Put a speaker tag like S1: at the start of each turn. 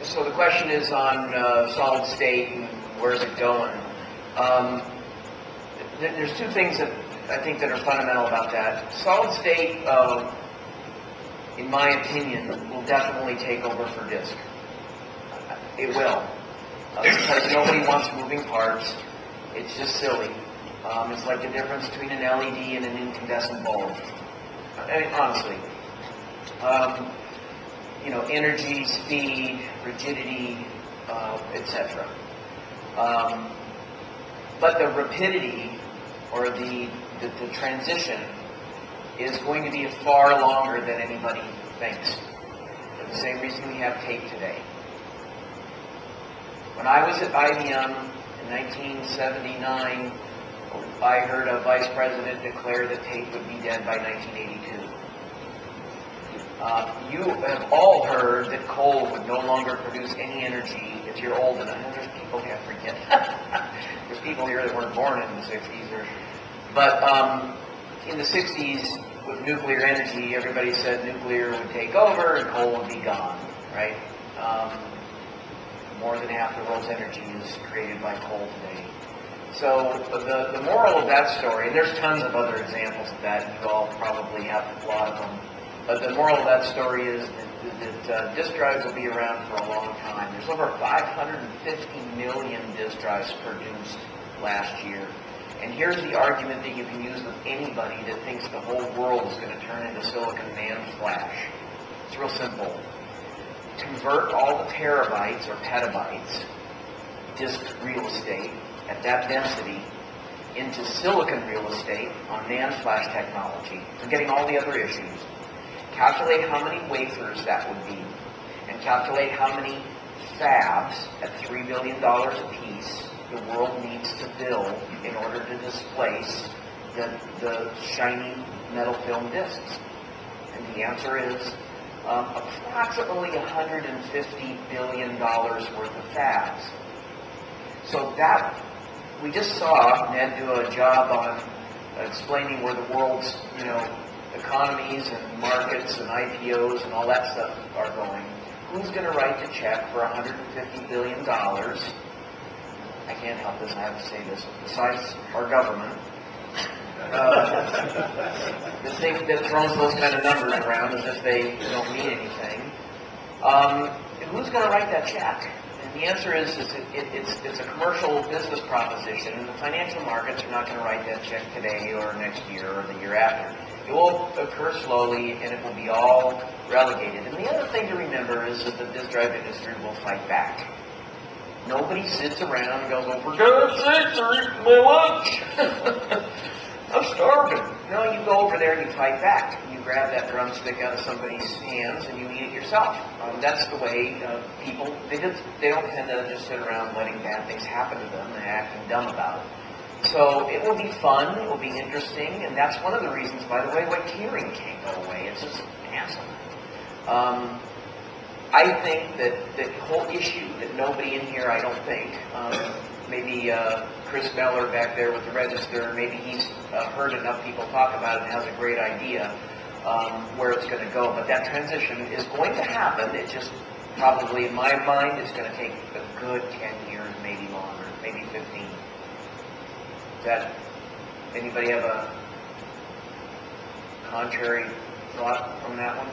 S1: So the question is on solid state and where's it going. There's two things that I think that are fundamental about that. Solid state, in my opinion, will definitely take over for disk. It will. Because nobody wants moving parts. It's just silly. It's like the difference between an LED and an incandescent bulb. I mean, honestly. Energy, speed, rigidity, etc. But the rapidity or the transition is going to be far longer than anybody thinks. For the same reason we have tape today. When I was at IBM in 1979, I heard a vice president declare that tape would be dead by 1982. You have all heard that coal would no longer produce any energy if you're old enough. And there's people here, forget. There's people here that weren't born in the 60s. But in the 60s, with nuclear energy, everybody said nuclear would take over and coal would be gone, right? More than half the world's energy is created by coal today. So the moral of that story, and there's tons of other examples of that, you all probably have a lot of them, but the moral of that story is that disk drives will be around for a long time. There's over 550 million disk drives produced last year. And here's the argument that you can use with anybody that thinks the whole world is going to turn into silicon NAND flash. It's real simple. Convert all the terabytes or petabytes disk real estate at that density into silicon real estate on NAND flash technology, forgetting all the other issues. Calculate how many wafers that would be, and calculate how many fabs at $3 billion a piece the world needs to build in order to displace the shiny metal film disks. And the answer is approximately $150 billion worth of fabs. So that, we just saw Ned do a job on explaining where the world's, economies and markets and IPOs and all that stuff are going. Who's going to write the check for $150 billion? I can't help this, I have to say this. Besides our government, the thing that throws those kind of numbers around as if they don't mean anything. Who's going to write that check? And the answer is it's a commercial business proposition, and the financial markets are not going to write that check today or next year or the year after. It will occur slowly, and it will be all relegated. And the other thing to remember is that the disk drive industry will fight back. Nobody sits around and goes, "Oh, for God's sake, they're eating my lunch. I'm starving." No, you go over there and you fight back. You grab that drumstick out of somebody's hands and you eat it yourself. That's the way people, they don't tend to just sit around letting bad things happen to them and acting dumb about it. So it will be fun, it will be interesting, and that's one of the reasons, by the way, why tiering can't go away. It's just asinine. I think that the whole issue that nobody in here, I don't think, maybe Chris Beller back there with the register, maybe he's heard enough people talk about it and has a great idea where it's going to go. But that transition is going to happen. It just probably, in my mind, is going to take a good 10 years, maybe longer, maybe 15. Anybody have a contrary thought from that one?